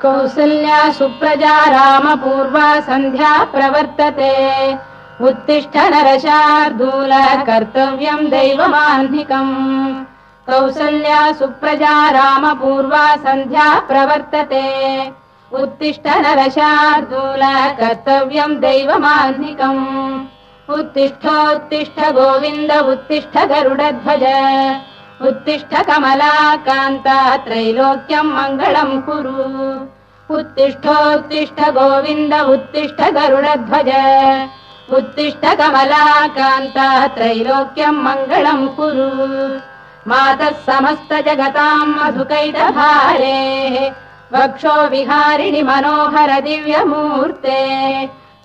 कौसल्या सुप्रजा रामपूर्वा सन्ध्या प्रवर्तते उत्तिष्ठ नरशार्दूल कर्तव्यं दैवमाह्निकम् कौसल्या सुप्रजा रामपूर्वा सन्ध्या प्रवर्तते उत्तिष्ठ नरशार्दूल कर्तव्यं दैवमाह्निकम् उत्तिष्ठोत्तिष्ठ गोविन्द उत्तिष्ठ गरुडध्वज उत्तिष्ठ कमलाकान्ता त्रैलोक्यं मङ्गलं कुरु उत्तिष्ठोत्तिष्ठ गोविन्द उत्तिष्ठ गरुडध्वज उत्तिष्ठ कमलाकान्ता त्रैलोक्यं मङ्गलं कुरु मातः समस्त जगतां मधुकैटभारेः वक्षो विहारिणि मनोहर दिव्यमूर्ते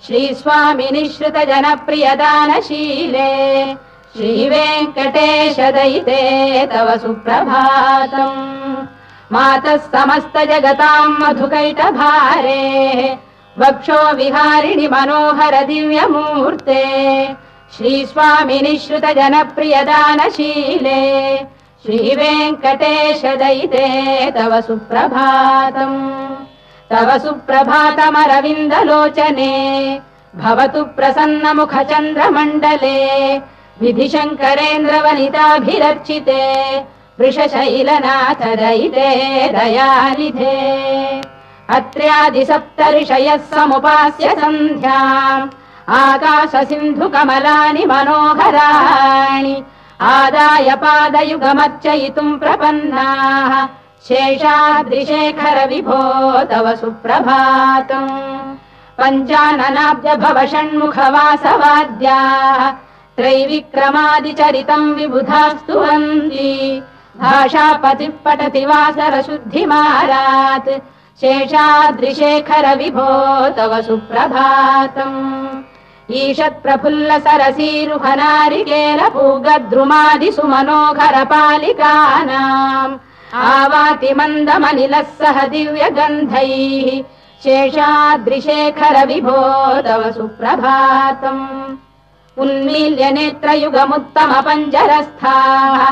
श्रीस्वामिनि श्रुत जनप्रियदानशीले श्रीवेङ्कटेश दयिते तव सुप्रभातम् मातः समस्त जगतां मधुकैटभारेः वक्षो विहारिणि मनोहर दिव्यमूर्ते श्रीस्वामिनि श्रुत जनप्रियदानशीले श्रीवेङ्कटेश दयिते तव सुप्रभातम् तव सुप्रभातमरविन्दलोचने भवतु प्रसन्नमुखचन्द्रमण्डले विधिशङ्करेन्द्रवनिताभिरर्चिते वृषशैलनाथ दयिते दयानिधे अत्र्यादिसप्तऋषयः समुपास्य सन्ध्याम् आकाशसिन्धुकमलानि मनोहराणि आदाय पादयुगमर्चयितुम् प्रपन्नाः शेषाद्रिशेखर विभो तव सुप्रभातम् पञ्चाननाब्ज भव षण्मुखवासवाद्याः त्रैविक्रमादिचरितम् विबुधा स्तुवन्ति भाषापतिः पठति वासरशुद्धिमारात् शेषाद्रिशेखर विभो तव सुप्रभातम् ईषत्प्रफुल्ल सरसीरुहनारिकेलपूगद्रुमादिसुमनोहर पालिकानाम् आवाति मन्दमनिलः सह दिव्यगन्धैः शेषाद्रिशेखर विभो तव सुप्रभातम् उन्मील्य नेत्रयुगमुत्तम पञ्जरस्थाः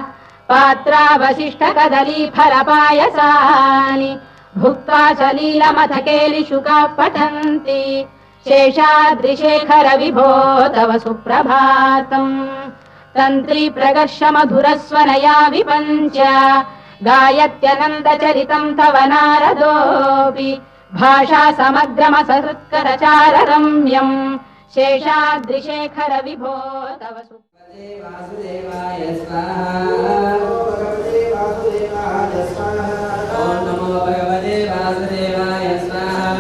पात्रावशिष्ट कदलीफलपायसानि भुक्त्वा सलीलमथकेलिशुकाः पठन्ति शेषाद्रिशेखर विभो तव सुप्रभातम् तन्त्री प्रगर्ष मधुरस्वनया विपञ्च गायत्यनन्दचरितम् तव नारदोऽपि भाषा समग्रमसहृत्करचार रम्यम् शेषाद्रिशेखर विभो तव वासुदेवाय स्वाहा ॐ नमो भगवते वासुदेवाय स्वाहा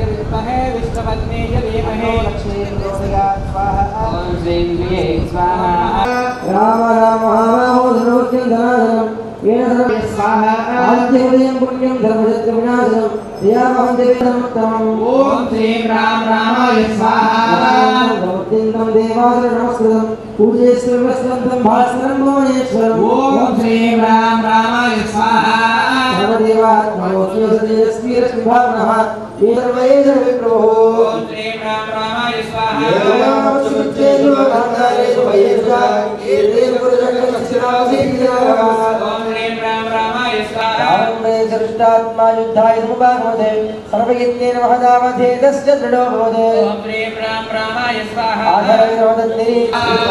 विद्महे विष्णुपत्नीय धीमहि लक्ष्मीर्गोविदा स्वाहा ॐ श्रीं श्रीये स्वाहा राम राम महामहोदरोच्यं धनाधनं येन सर्वे स्वाहा आद्योदयं पुण्यं धर्मशत्र विनाशनं दयामहं देवतमं ॐ श्रीं राम रामाय स्वाहा भवतीन्द्रं देवासुर नमस्कृतं पूजेश्वरवस्त्रं भास्करं भुवनेश्वरं ॐ श्रीं राम रामाय स्वाहा सर्वदेवात्मनोऽस्मिरस्मिभावनः ये सर्वे सर्वविप्रभो ॐ श्रीं राम रामाय स्वाहा श्रेष्ठात्मा युद्धाय समुपागमते सर्वयज्ञेन महदावधे तस्य दृढो भवते ॐ श्रीं राम रामाय स्वाहा आधरविरोधन्ति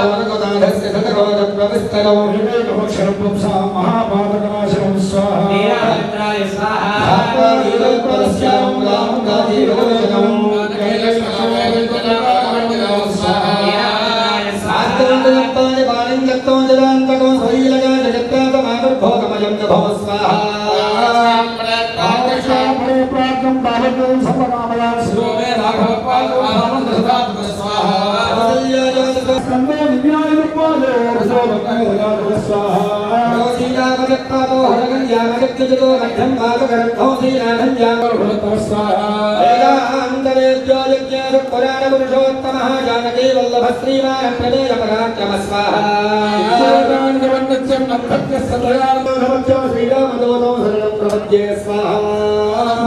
ओनकोदानस्य सतरोदप्रविस्तरौ विवेकमक्षरपुंसा महापातकनाशनं स्वाहा नीराजत्राय स्वाहा आत्माविदल्परस्यां रामं गाजीवलोचनं कैलक्ष्मणोदयतनामण्डलं स्वाहा नीराजत्राय स्वाहा आत्मन्तपानि बाणं जक्तो जलान्तको स्वैलगा जगत्प्रातमानुर्भोगमयं च भव स्वाहा प्रार्थं बालकं समकामयां शिवमे राघवपादो भावन्दसात्म स्वाहा स्कन्दो दिव्यायुर्पादो रसोभक्तगदातो स्वाहा रोसीयामजत्पादो हरगन्यामजत्तजतो मध्यं भागकरद्धो श्रीनाथञ्जामरुहतो स्वाहा वेदान्तवेद्यो यज्ञासुपुराणपुरुषोत्तमः जानकी वल्लभ श्रीमानप्रदेयपराक्रम स्वाहा ईश्वरान्यवन्नत्यं नम्भक्य सदयामभवत्यो श्रीरामदूतो शरणं प्रपद्ये स्वाहा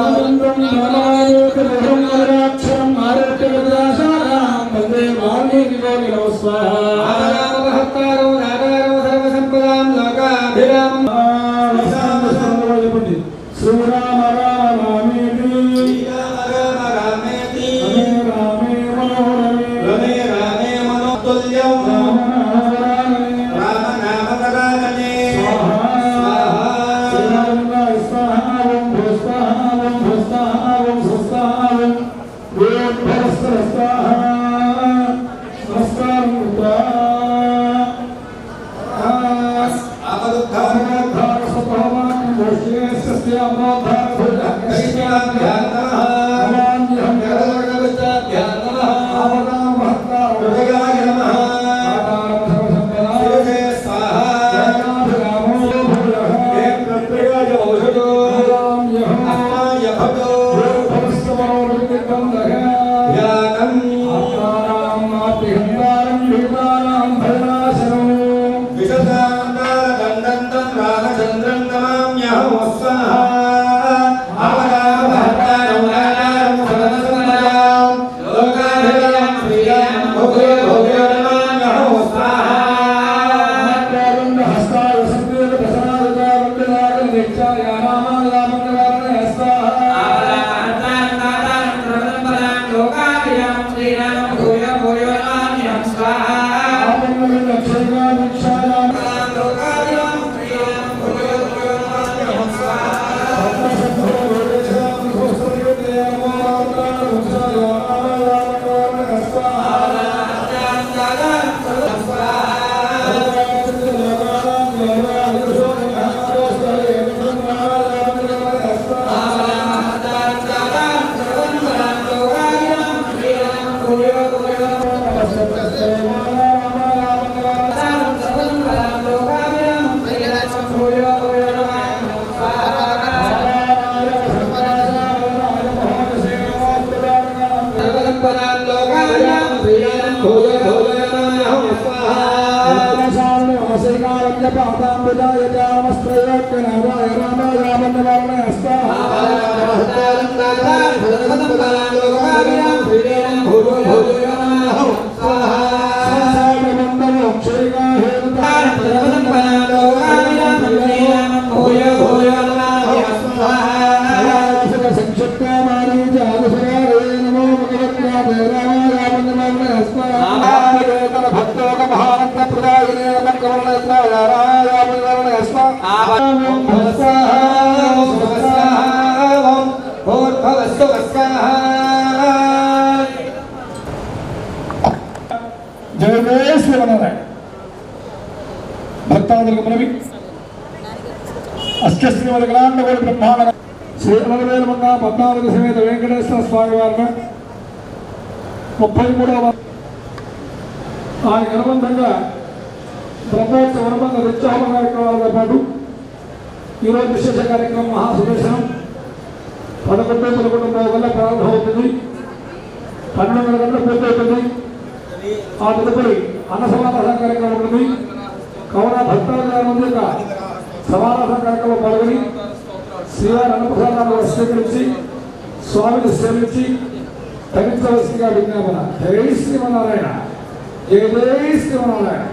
आनन्दं नामायोगमहं वराक्षरं आरोग्यवदाशानां वन्दे वाल्मीकिकोकिलो स्वाहा आनरामभक्तारो नागारो सर्वसम्पदां लोकाभिरामं श्रीराम राम रामेति श्रीराम राम रामेति रामे मनोरमे रमे रामे मनोतुल्यं राम नाम रामने स्वाहा भक्तादुर्गमनवि अष्टश्रीमद्गणाण्डकोटि ब्रह्माण्ड శ్రీ అలవేలమంగ 14 సమేత వెంకటేశ్వర స్వామి వారిని 33వ ఆయన అనుబంధంగా బ్రహ్మోత్సవ అనుబంధ నిత్యాహ కార్యక్రమాలతో పాటు ఈరోజు విశేష కార్యక్రమం మహాసుదర్శనం 11:11 గంటల ప్రారంభమవుతుంది. 12 గంటల పూర్తవుతుంది. ఆ తదుపరి అన్న సమారాధన కార్యక్రమం ఉంటుంది. కావున భక్తాదుల యొక్క సమారాధన కార్యక్రమం పాల్గొని శ్రీవారి అన్నప్రసాదాలను స్వీకరించి స్వామిని సేవించి తగ్గించవలసిందిగా విజ్ఞాపన. జై శ్రీమన్నారాయణ, జై జై శ్రీమన్నారాయణ.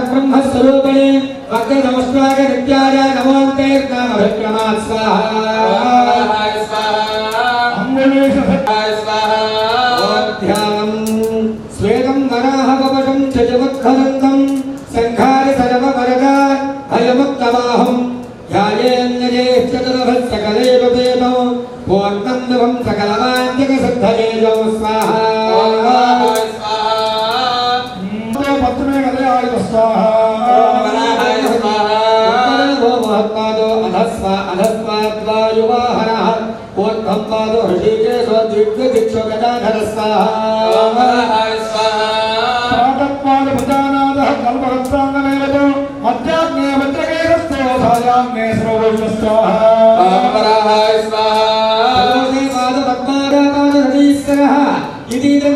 ब्रह्मस्वरूपिणे भक्ति नमस्कार नित्याय नमोन्ते नामभिक्रमात् स्वाहा ध्यानं स्वेदं वराहवपटं च जगत्खनन्दं संघारि सर्ववरदा भयमुक्तवाहं ध्यायेन्यजेश्चतुर्भुजसकलेव वेदो पूर्णं नवं सकलमान्यकसिद्धये जो स्वाहा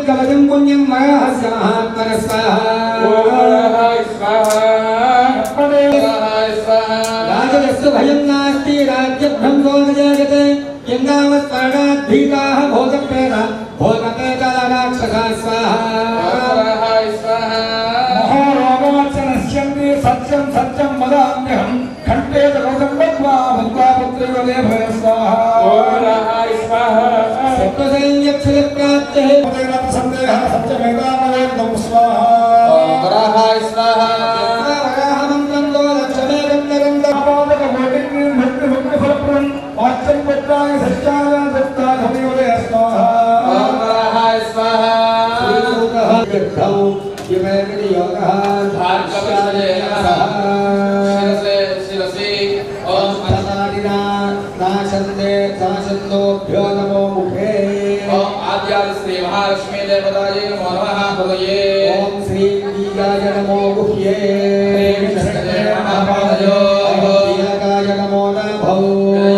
कवचम पुण्यम महास्य महात्मन राजस्य भयं नास्ति राज्यभ्रंशो न जायते यन्नामस्मरणात् भीताः भोगप्रेता भोगप्रेतराक्षसा स्वाहा महारोगमर्चनस्यन्ति सत्यं सत्यं वदाम्यहं कण्ठे रोगं बद्ध्वा भद्वा पुत्रेवले भय स्वाहा सत्त्वसंयक्षलप्राप्ते संदेहः सत्यमेवामवेदं स्वाहा वराहाय स्वाहा वराहमन्त्रं दोलक्षमेकं नरन्दपादकमोटिं भक्तिभक्तिफलप्रदं वाच्यं पत्राय सत्याय दत्ताय हरिवरे स्वाहा वराहाय स्वाहा श्रीसूतः यद्धौ शिवेन्द्र योगः भार्गवसरे नमः शिरसे ओम अनादिना नाशन्ते नाशन्तोभ्यो नमो मुखे ओम आद्यादि श्री महालक्ष्मी देवताये नमो नमः हृदये ओम श्री बीजाय नमो गुह्ये कृष्णये नमः पादयो दीर्घाय नमो नभो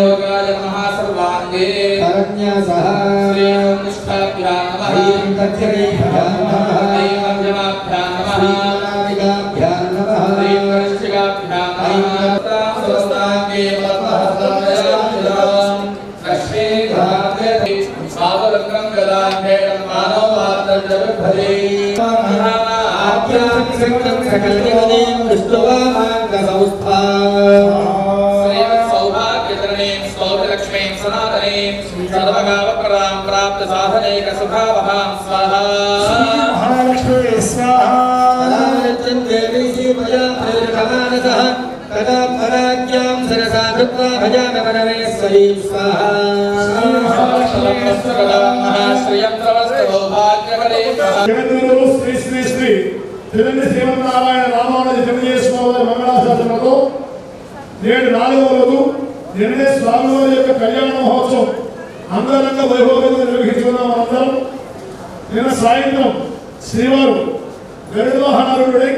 योगाय नमः सर्वांगे करण्यसः श्री निष्ठाभ्यां नमः ऐं तज्जनेभ्यां नमः ऐं मध्यमाभ्यां नमः श्री नाविकाभ्यां नमः श्री वृश्चिकाभ्यां नमः स्वस्तांगे मत्तहस्तमयं लक्ष्मी धात्रे सावलंकं गदान्धे मानवात्तजविभरे आज्ञां सिद्धं सकलजगदीं विष्णुवामाङ्गसंस्था श्रीमत्सौभाग्यधरणीं स्तौत्रलक्ष्मीं सनातनीं सर्वकामप्रदां प्राप्तसाधनैकसुखावहां स्वाहा महालक्ष्मी स्वाहा देवी श्रीमया प्रेरकमानसः तदा पराज्ञां सरसा धृत्वा भजामि परमेश्वरीं स्वाहा महाश्रियं तवस्तु भाग्यवरे జగద్గురు శ్రీ శ్రీ శ్రీ తిరుమల శ్రీమన్నారాయణ రామానుజ జగదీశ్వర మంగళాశాసనతో నేడు 4వ రోజు నిన్నే స్వామివారి యొక్క కళ్యాణ మహోత్సవం అంగరంగ వైభవంగా నిర్వహించుకున్నాం. మనందరం నిన్న సాయంత్రం శ్రీవారు గరుడ వాహనారూఢుడై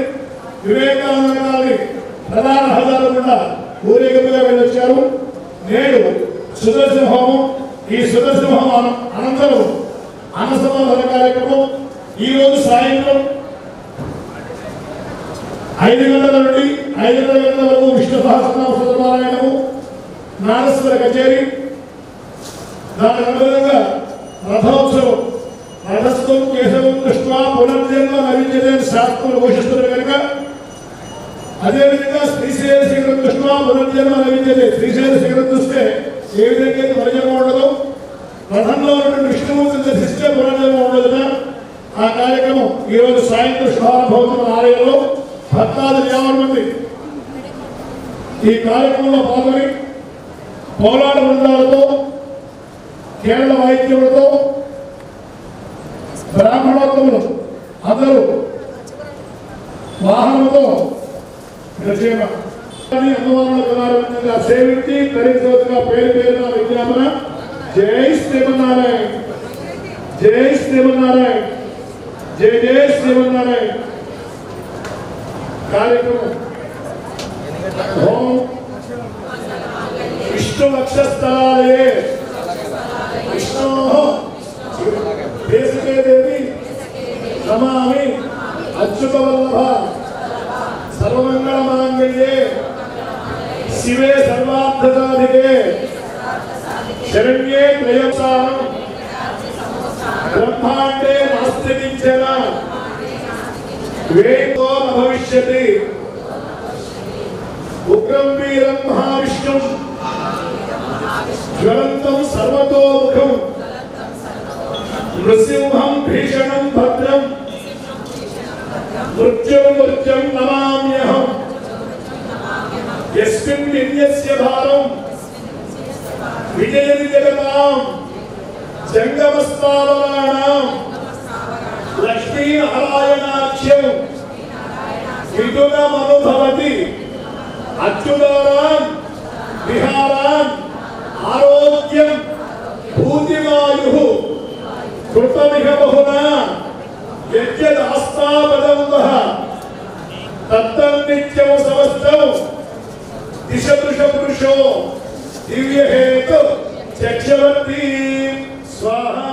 వివేకానంద నగరాన్ని ప్రధాన రహదారుల గుండా ఊరేగింపుగా వెళ్ళొచ్చారు. నేడు సుదర్శన హోమం, ఈ సుదర్శన హోమం అనంతరం అన్నసమాధాన కార్యక్రమం ఈ రోజు సాయంత్రం 5 గంటల నుండి 5:30 గంటల వరకు విష్ణు సహస్రనామ పారాయణము, నాగస్వర కచేరి, దానికి అనుగుణంగా రథోత్సవం. రథస్థం కేశవం దృష్ట్యా పునర్జన్మ నవిద్యతే శాస్త్రం ఘోషిస్తున్నారు కనుక అదేవిధంగా శ్రీశైల శిఖరం దృష్ట్యా పునర్జన్మ నవిద్యతే. శ్రీశైల శిఖరం చూస్తే ఏ విధంగా అయితే పునర్జన్మ ఉండదు, రథంలో ఉన్నటువంటి విష్ణుమూర్తిని దర్శిస్తే పునర్జన్మ ఉండదుట. ఆ కార్యక్రమం ఈరోజు సాయంత్రం శుభారంభవుతున్న ఆలయంలో 14,50 మంది ఈ కార్యక్రమంలో పాల్గొని పోలాడ బృందాలతో, కేరళ వాయిద్యములతో, బ్రాహ్మణోత్తములు అందరూ వాహనంతో అమ్మవారులుగా సేవించి తరిగా పేరు పేరున విజ్ఞాపన. జై శ్రీమన్నారాయణ, జై శ్రీమన్నారాయణ, జై జై శ్రీమన్నారాయణ. కార్యక్రమం ఓం విష్ణు వక్షస్థలాలయే విష్ణో దేశకే దేవి నమామి అచ్యుతవల్లభ సర్వమంగళ మాంగళ్యే శివే సర్వార్థసాధికే శరణ్యే త్రయంసారం బ్రహ్మాండే నాస్తి కించన వేదో న భవిష్యతి ఉగ్రం వీరం మహావిష్ణుం జ్వలంతం సర్వతోముఖం నృసింహం భీషణం భద్రం మృత్యుం నమామ్యహం యస్మిన్ విన్యస్య భారం విజయతి జగతాం జంగమస్థావరాణాం లక్ష్మీనారాయణాఖ్యం విదునమనుభవతి అచ్యుతానాం విహారాన్ ఆరోగ్యం భూతివాయు కృతమిహ బహునా యజ్ఞదాస్తాపదంతః తత్తన్నిత్యం సమస్తం దిశదృశ పురుషో దివ్యహేతు చక్షవర్తి స్వాహా.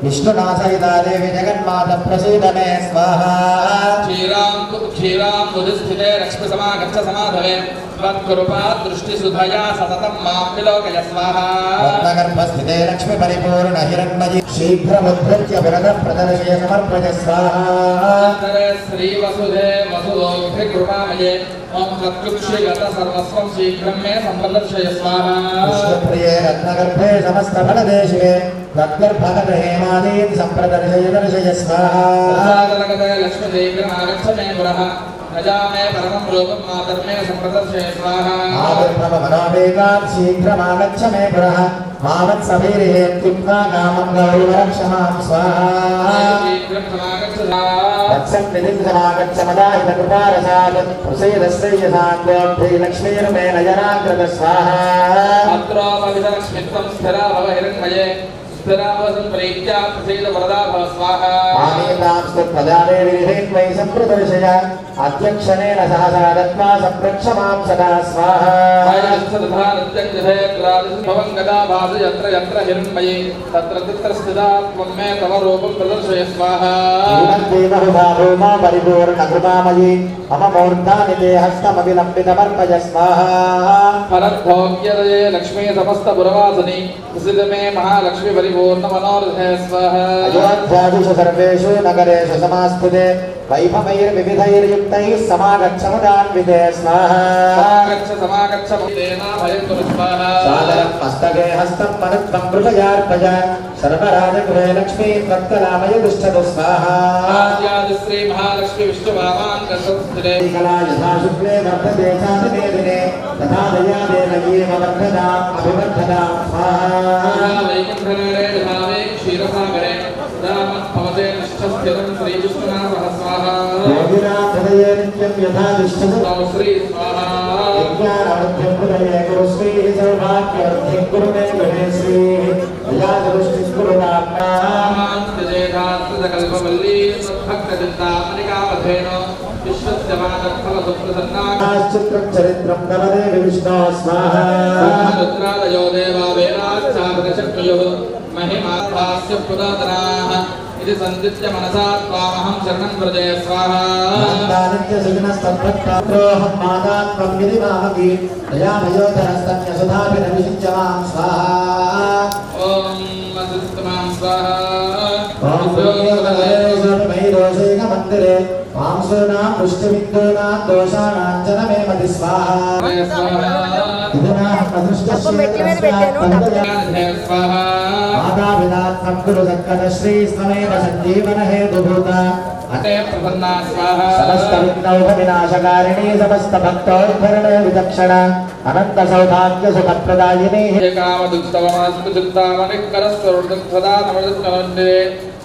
विष्णुनाथयिता देवी जगन्माता प्रसीदने स्वाहा। क्षीरां मुदिस्थिते लक्ष्मीसमागच्छ समाधवे त्वत्कृपा दृष्टिसुधया सततं मां विलोकय स्वाहा। रत्नगर्भस्थिते लक्ष्मी परिपूर्ण हिरण्मयी शीघ्रमुद्धृत्य विरदः प्रदर्शय समर्पय स्वाहा। श्रीवसुधे वसुदोऽभिकृपामये ॐ तत्कुक्षिगत सर्वस्वं शीघ्रं मे सम्प्रदर्शय स्वाहा। विष्णुप्रिये रत्नगर्भे समस्तफलदेशिके तद्गर्भगत हेमादीन् सम्प्रदर्शय दर्शय स्वाहा। लक्ष्मीदेवीरागच्छ मे पुरः प्रजा मे परमं रूपं मातर्मे सम्प्रदर्शय स्वाहा। आविर्भवमनोवेगात् शीघ्रमागच्छ मे पुरः मामत्सवीर्येत्युक्त्वा कामं गौरवरक्ष मां स्वाहा। वत्सन्निधिं समागच्छ मदाहितकृपारसात् प्रसीद श्रेयसान्त्वं लक्ष्मीर्मे नयनाग्रत स्वाहा। अत्रोपविदलक्ष्मीत्वं स्थिरा भव हिरण्मये स्थिरावसं प्रीत्या प्रसीद वरदा भव स्वाहा आनीतांस्तत्पदादेवीर्वै सम्प्रदर्शय अध्यक्षणेन सहसा दत्त्वा सम्प्रक्ष मां सदा स्वाहा भवं गदा भास यत्र यत्र हिरण्मयी तत्र तत्र स्थिता त्वं मे तव रूपं प्रदर्शय स्वाहा भूमा परिपूर्णकृपामयी मम मूर्धानि ते हस्तमविलम्बितमर्पय स्वाहा फलद्भोग्यदये लक्ष्मी समस्तपुरवासिनी प्रसिद्ध मे महालक्ष्मी परिपूर्णमनोरथे स्वाहा अयोध्यादिषु सर्वेषु नगरेषु समास्थिते वैभवैर्विविधैर्युक्तैः समागच्छमुदान्विते स्वाहा समागच्छ तेनाभयन्तु स्वाहा सादरं मस्तके हस्तं मनुत्वं कृपयार्पय सर्वराजगृहे लक्ष्मी त्वत्कलामय तिष्ठतु स्वाहा श्री महालक्ष्मी विष्णुभावान् दर्शनस्थिरे कला यथा शुक्ले वर्धते चादिने दिने तथा दया देवयेव वर्धताम् अभिवर्धताम् स्वाहा वैकुण्ठनगरे भावे क्षीरसागरे भवते निष्ठस्थितं श्रीविष्णुनाथः स्वाहा योगिनाथ हृदये नित्यं यथा तिष्ठतु श्री स्वाहा विज्ञानवृद्धिं हृदये कुरु श्रीः सौभाग्यवृद्धिं कुरु मे गृहे श्रीः दयादृष्टिं कुरु कल्पवल्ली भक्तचिन्तामणिकामधेन विश्वस्य चित्रं चरित्रं नवदेव विष्णो स्वाहा रुद्रादयो देवा वेदाच्चापदशक्तयोः महिमाभास्य पुरातनाः इति सन्दित्य मनसा त्वामहं शरणं व्रजे स्वाहा नित्यसुजनस्तत्पत्रोऽहं मातात्मं विधि मामकी दयामयोधरस्तन्यसुधाभिनविषिच्य मां स्वाहा ॐ वसिष्ठमां स्वाहा मन्दिरे मांसूनां पुष्टबिन्दूनां दोषाणां च न मे मति स्वाहा मातापितात्मं कुरु सत्कटश्रीस्त्वमेव सञ्जीवन हेतुभूत प्रसन्ना स्वाहा समस्तविघ्नौघविनाशकारिणी समस्तभक्तोद्धरणे विचक्षण अनन्तसौभाग्यसुखप्रदायिनी कामदुस्तवमस्तु चिन्तामणिकरस्वरुदुःखदा नमदुःखनन्दिरे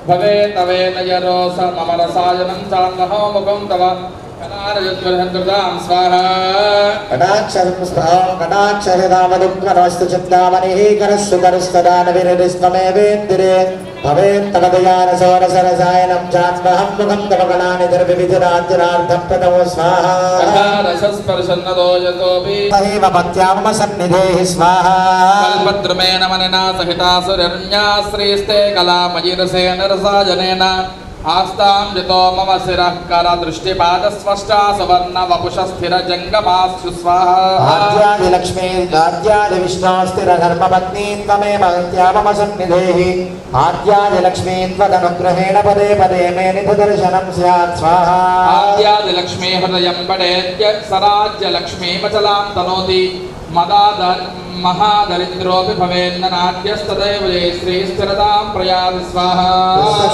भवे तवेन यरोस मम रसायनं चान्महो मुखं तव कनारयुद्गृहन्तृतां स्वाहा कटाक्षरदामदुःखनस्तु चिन्तामणिः करस्सु करस्तदा नविररिस्त्वमेवेन्दिरे भवेत्तवदयानसोरसरसायनं चान्महं मुखं तव कणानिधिर्विविधराज्यरार्धं प्रतमो स्वाहा रसस्पर्शन्नदो यतोऽपि तदेव पत्या मम सन्निधेः स्वाहा कल्पद्रुमेण मनना सहितासुरन्या श्रीस्ते कलामयिरसेन रसायनेन आस्तां यतो मम शिरः करदृष्टिपादस्पष्टा सुवर्ण वपुषस्थिरजङ्गमास्सु स्वाहा आद्यादिलक्ष्मी आद्यादिविष्णो स्थिरधर्मपत्नी त्वमेव हत्या मम सन्निधेः आद्यादिलक्ष्मी त्वदनुग्रहेण पदे पदे मे निधदर्शनं स्यात् स्वाहा आद्यादिलक्ष्मी हृदयं पडेत्य सराज्यलक्ष्मीमचलां तनोति महादरिद्रोऽपि भवेन्न नाट्यस्तदैव जय श्रीस्थिरतां प्रयाति स्वाहा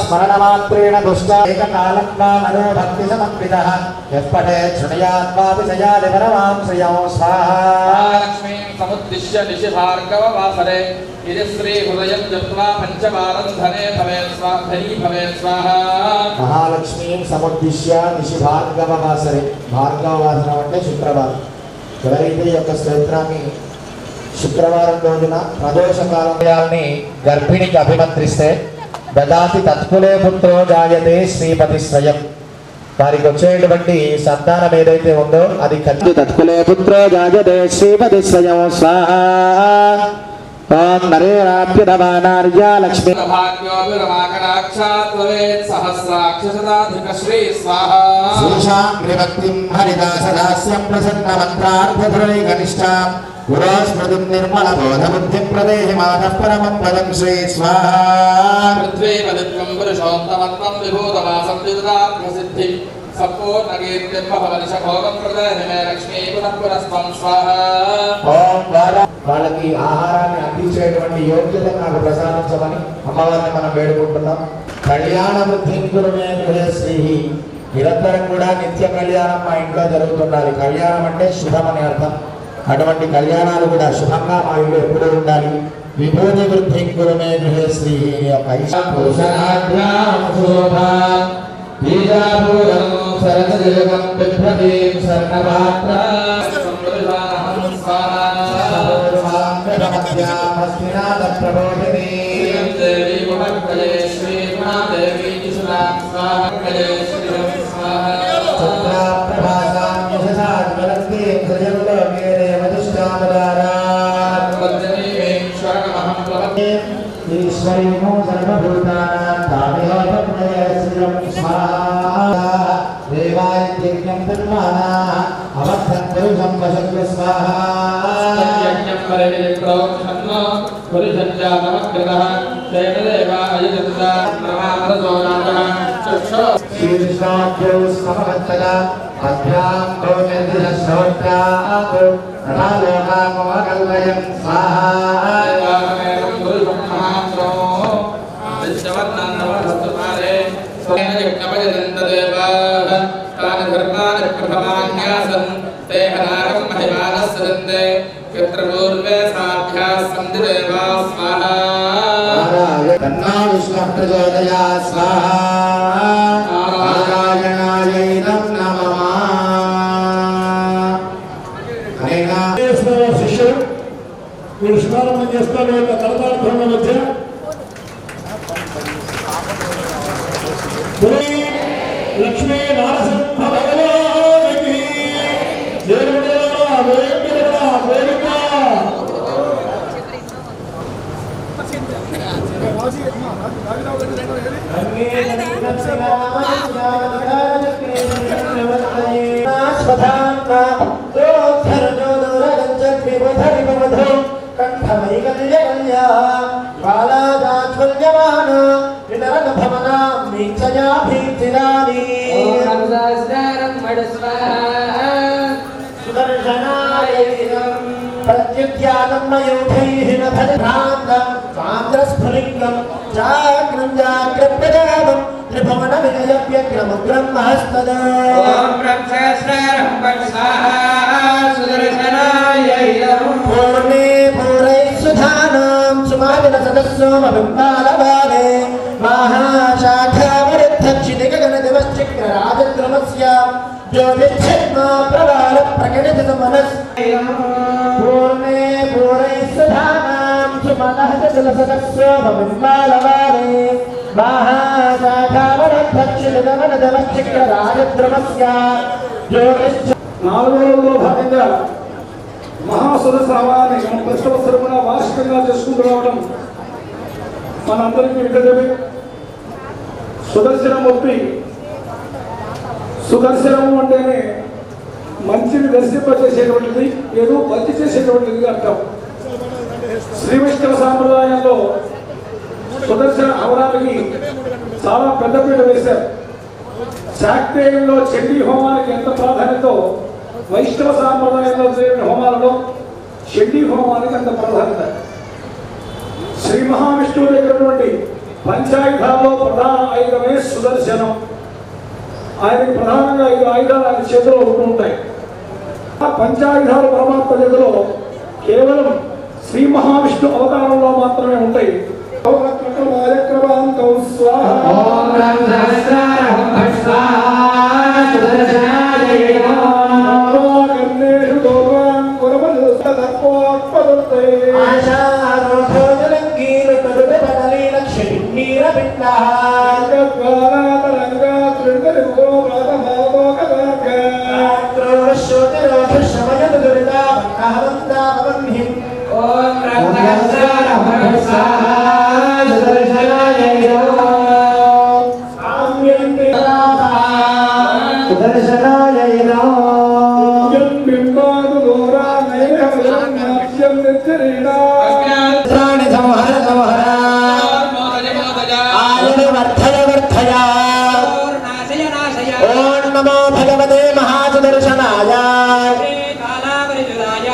स्मरणमात्रेण दुष्टा एककालं वा मनो भक्तिसमन्वितः यः पठेत् शृणुयात्मापि स याति परमां श्रियं स्वाहा महालक्ष्मीं समुद्दिश्य निशि भार्गववासरे यदि श्रीहृदयं जप्त्वा पञ्चवारं धनी भवेत् स्वाहा महालक्ष्मीं समुद्दिश्य निशि भार्गववासरे भार्गववासరం అంటే శుక్రవారం ఎవరైతే ఈ యొక్క స్తోత్రాన్ని శుక్రవారం రోజున ప్రదోషకాలని గర్భిణికి అభిమంత్రిస్తే దదాతి తత్పులే పుత్రో జాయతే శ్రీపతి స్వయం వారికి వచ్చేటువంటి సంతానం ఏదైతే ఉందో అది ఖచ్చితంగా తత్పులే పుత్రో జాయతే శ్రీపతి స్వయం స్వాహా ఓం నరేరాప్యురమానార్య లక్ష్మీ శేషాం విభక్తిం హరిదాసదాస్యం ప్రసన్నమంత్రార్థధృణైకనిష్టాం గురోస్మృతిం నిర్మలబోధబుద్ధిం ప్రదేహి మాతః పరమం పదం శ్రీ స్వాహా పృథ్వీపదిత్వం పురుషోత్తమత్వం విభూతవాసం విదురాత్మసిద్ధి సంపూర్ణకీర్తిం బహువనిషభోగం ప్రదేహి మే లక్ష్మీ పునః పునస్త్వం స్వాహా ఓం వాళ్ళకి ఆహారాన్ని అందించేటువంటి యోగ్యత నాకు ప్రసాదించమని అమ్మవారిని మనం వేడుకుంటున్నాం. కళ్యాణ వృద్ధిం కురు మే గృహే శ్రీహి నిరంతరం కూడా నిత్య కళ్యాణం మా ఇంట్లో జరుగుతుండాలి. కళ్యాణం అంటే శుభం అని అర్థం. అటువంటి కళ్యాణాలు కూడా శుభంగా మా ఇల్లు ఎప్పుడూ ఉండాలి. విభూతి వృద్ధిం కురు మే గృహే శ్రీహి యొక్క ईश्वरीमो सर्वभूतानां तामेव श्रियं स्वाहा देवाय यज्ञं तन्माना अवद्धं पुरुषं वशन्तु स्वाहा यज्ञं परिविक्रो छन्नो पुरुषञ्जातमकृतः तेन देवाय जन्ता नमामृतो नातः चक्षो शीर्षाभ्यो समवत्तला अभ्यां भोजनश्रोत्राः नमालोकामकल्पयं स्वाहा శిష్యుడు వీళ్ళు శుభారంభం చేస్తారు యొక్క కరతార్థంలో మధ్య లక్ష్మీ నారసింహ భగవానికి प्रत्युद्यानं मयूखैः न भजभ्रान्तं सान्द्रस्फुलिङ्गं चाग्नं जाग्रप्रजातं त्रिभुवनविजयव्यग्रमुग्रं महस्तदा पूर्णे पूरैः सुधानां सुमाविनसदस्सोमबिम्बालवाले महाशाखावरुद्धक्षितिगगनदिवश्चिक्रराजद्रुमस्य ज्योतिच्छद्मा प्रवालप्रकटितमनस् पूर्णे पूरैः सुधानां सुमनः जलसदस्सोमबिम्बालवाले महाशाखावरुद्धक्षितिगगनदिवश्चिक्रराजद्रुमस्य ज्योतिश्च నాలుగో రోజులో భాగంగా మహాసదస్సు హవాన్ని మనం ప్రతి సంవత్సరం వార్షికంగా చేసుకుంటూ రావడం మనందరికీ విదితమే. సుదర్శనమూర్తి, సుదర్శనము అంటేనే మంచిని దర్శింపచేసేటువంటిది, ఏదో మంచి చేసేటువంటిది అంటాం. శ్రీ వైష్ణవ సాంప్రదాయంలో సుదర్శన హవనానికి చాలా పెద్దపీట వేశారు. శాక్తేయంలో చండీ హోమానికి ఎంత ప్రాధాన్యతో వైష్ణవ సాంప్రదాయంలో జరిగిన హోమాలలో చండీ హోమానికి అంత ప్రాధాన్యత. శ్రీ మహావిష్ణువు దగ్గరటువంటి పంచాయుధాల్లో ప్రధాన ఆయుధమే సుదర్శనం. ఆయనకి ప్రధానంగా 5 ఆయుధాలు ఆయన చేతిలో ఉంటూ ఉంటాయి. ఆ పంచాయుధాలు పరమాత్మ చేతిలో కేవలం శ్రీ మహావిష్ణు అవతారంలో మాత్రమే ఉంటాయి.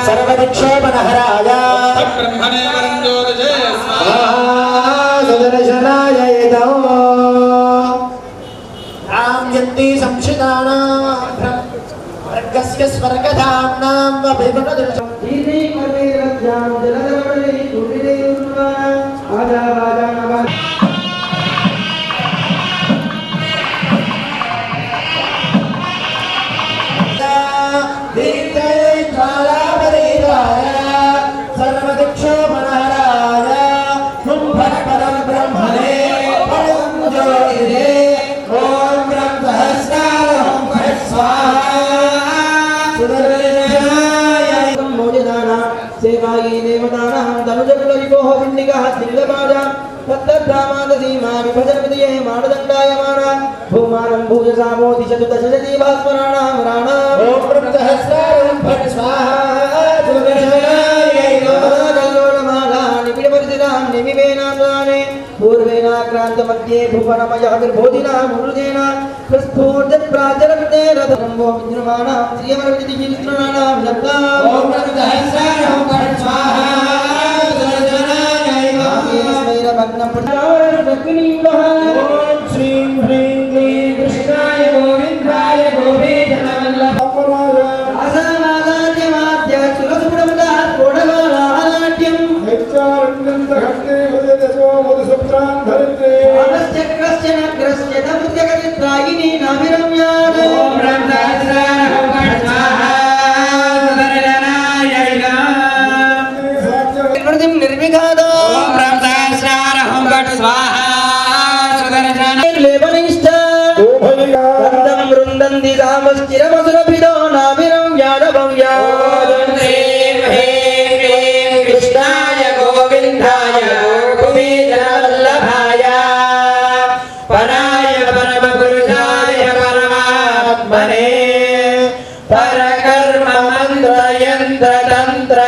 सर्वदिक्षोपनहराय ब्रह्मणे वरञ्जोदजे सुदर्शनाय इदौ राम्यन्ति संशितानां वर्गस्य स्वर्गधाम्नां वभिगुणदृशम् दीर्घैकर्णैरभ्यां जलधवलैः तुलिदैर्वा आजावाजानवा सर्वदिक्षोपनहराय ब्रह्मणे परं ज्योतिरे దివాయి దేవతానాం తనుజకుల విభోః పిండికః దిల్లపాజా తత్తద్ధామాదసీమా విభజన విదయే మానదండాయమాన భూమానం భూయసామో దిశతు దశజతి భాస్వరాణాం రాణాం ఓం బ్రహ్మసహస్రారం ఫట్ స్వాహా సుదర్శనాయ కల్లోలమాలా నిబిడపరిధిరాం నిమివేనాన్వానే పూర్వేనాక్రాంతమధ్యే భువనమయః విర్బోధినాం మృదేన ప్రస్ఫోర్జత్ ప్రాచరప్తే రథం వో విద్రమాణాం శ్రియమరవిదితి విస్తృణానాం శబ్దాం ఓం బ్రహ్మసహస్రారం ఫట్ స్వాహా భగ్నం ప్రతినివః ఓం శ్రీం హ్రీం క్లీం కృష్ణాయ గోవిందాయ గోపీజనవల్లభాయ ఆసనాదాద్యమాద్య సురసుపురముదా కోడగాళానాట్యం హెచ్చారణ్యంతఘట్టే హృదయతో మధుసూత్రాన్ ధరిత్రే ఆనశ్చక్రస్య నగ్రస్య నమృత్యగతిత్రాయిని నాభిరమ్యాద్ ఓం బ్రహ్మసహస్రారం ఫట్ స్వాహా సుదర్శనాయ నిర్వృతిం నిర్విఘాదా ఓం బ్రహ్మసహస్రారం ఫట్ స్వాహా సుదర్శనాయ లేవనిష్ట దంతం వృందంది రామశ్చిరమసురభిదో నాభిరమ్యాద భవ్యాద్ శ్రీం హ్రీం క్లీం కృష్ణాయ గోవిందాయ గోపీజనవల్లభాయ పరాయ పరమపురుషాయ పరమాత్మనే పరకర్మ మంత్ర యంత్ర తంత్ర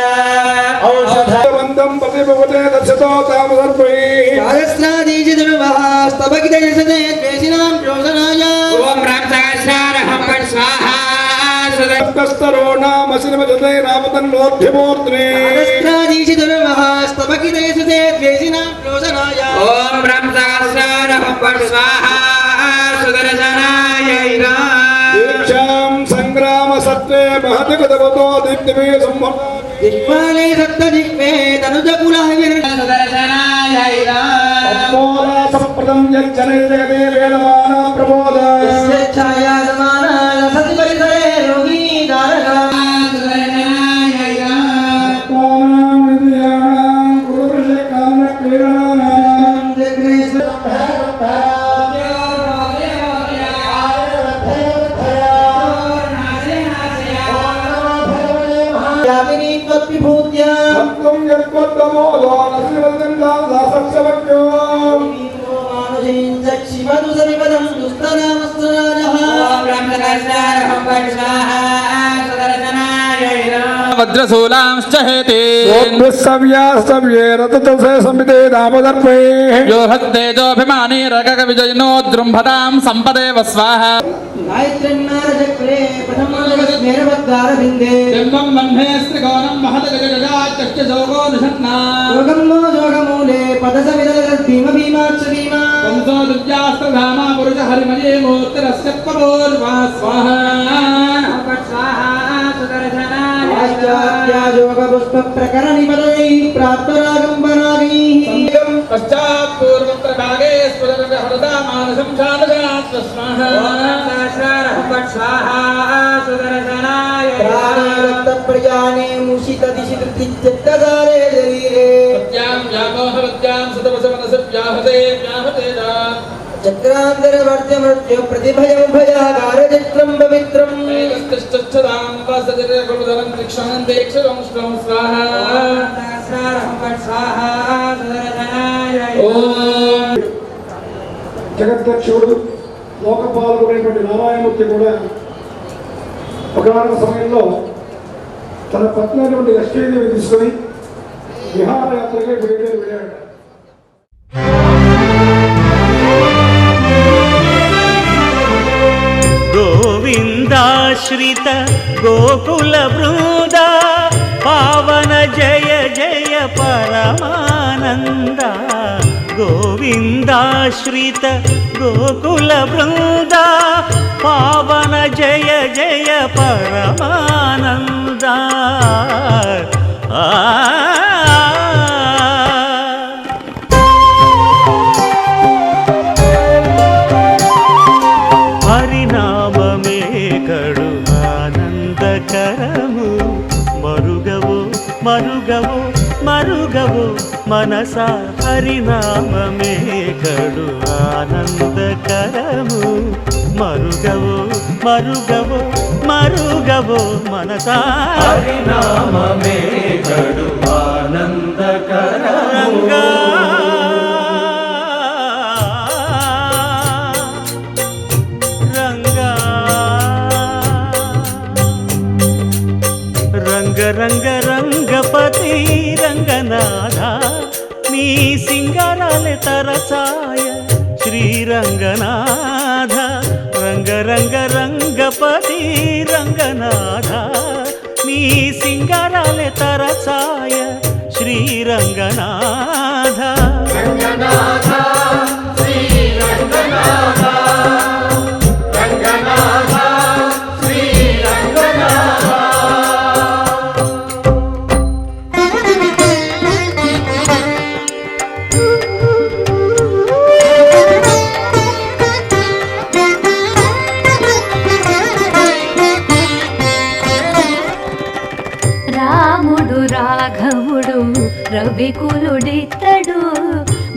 ఔషధ వందం ప్రతిభవతే దశతో తామసర్పై సహస్రాదీజిదుర్వహాస్తభగిదయసతే ద్వేషినాం శోషనాయ ఓం బ్రహ్మసహస్రారం ఫట్ స్వాహా కస్తరో నామ శ్రీమజతే రామతన్నోర్ధిమూర్తిని సహస్రాదీజిదుర్వహాస్తభగిదయసతే ద్వేషినాం శోషనాయ ఓం బ్రహ్మసహస్రారం ఫట్ స్వాహా సుదర్శనాయ దీక్షాం సంగ్రామ సత్తే మహతి గతవతో దీప్తిమే సంభవ దిక్పాలే సప్తదిక్మే తనుజకులావిర్ సుదర్శనాయ సంప్రదం యచ్చనే జగదే వేదమాన ప్రబోధాయ స్వేచ్ఛాయా సమానాయ సతి పరిసరే రోగిణీ దారగా కామనాం విద్యానాం కురుషే కామన క్రీడానాం యామినీ త్వద్విభూత్యా సంతం యత్కొత్తమో లోనశ్రీవదంగా దాసక్షవక్యో శివదు సరిపదం దుస్తరామస్త్రాజః బ్రహ్మసహస్రారం ఫట్ స్వాహా సుదర్శనాయ వజ్రశూలాంశ్చ హేతే సవ్యాస్తవ్యే రతతసే సంవితే దామదర్పై యో హస్తేజోభిమానీ రగగ విజయనో దృంభతాం సంపదేవ స్వాహ గాయత్రన్నారచక్రే ప్రథమాదస్మేరవద్గారవిందే బింబం వహ్నే శ్రీకోణం మహత గజగజాచక్షుశోకో నిషన్నా యోగమ్మో యోగమూలే పదసవిదలగద్భీమ భీమాక్ష భీమా వంశో దివ్యాస్త్రధామా పురుష హరిమయే మూర్తిరస్య పూర్వా స్వాహ యోగపుష్ప ప్రకరణిపదై ప్రాప్తరాగంబరాగైః పశ్చాత్ పూర్వత్ర భాగే స్ఫురత హృదా మానసం ఛాదయాత్ స్వాహ ప్రాణాదత్త ప్రజానే ముషిత దిశి ధృతిచ్చత్తసారే శరీరే సత్యాం వ్యామోహవత్యాం సుతవసవనస వ్యాహతే వ్యాహతేజ చక్రాంతరవర్త్య మృత్యు ప్రతిభయం భయాగారచిత్రం పవిత్రం ఏకస్తిష్టచ్ఛదాం వాసజరే కులధరం దిక్షాం దీక్షరం శ్రం స్వాహ ఓం జగద్దక్షుడు లోకపాలకుడైనటువంటి నారాయణమూర్తి కూడా ఒకనొక సమయంలో తన పత్ని అయినటువంటి లక్ష్మీదేవి తీసుకొని విహారయాత్రగా వెళ్ళాడు. गोविन्दाश्रित गोकुल वृन्दा पावन जय जय परमानन्दा गोविन्दाश्रित गोकुल वृन्दा पावन जय जय परमानन्दा హరినామమే కడు ఆనందకరము మరుగవు మరుగవు మరుగవు మనస హరినామమే కడు ఆనందకరము మరుగవో మరుగవో మరుగవో మనసా హరినామమే కడు ఆనందకరంగా రంగ రంగ రంగపతి రంగనాథ నీ సింగారాలే తరచాయ శ్రీరంగనాథ రంగ రంగ రంగపతి రంగనాథ నీ సింగారాలే తరచాయ శ్రీరంగనాథ రంగనాథ శ్రీరంగనాథ రంగనాథ శ్రీరంగనాథ రాఘవుడు రవికులుడితడు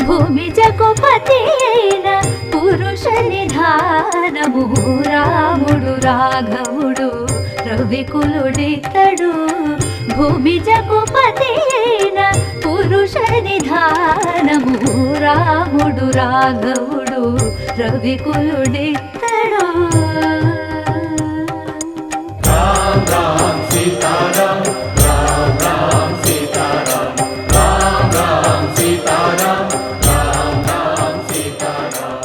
భూమి జగపతి అయిన పురుష నిధానము రాముడు రాఘవుడు రవికులుడితడు భూమి జగపతి అయిన పురుష నిధానము రాముడు రాఘవుడు రవికులుడితడు రామ్ రామ్ సీతారాం రామ్ రామ్ సీతారాం రామ్ రామ్ సీతారాం రామ్ రామ్ సీతారాం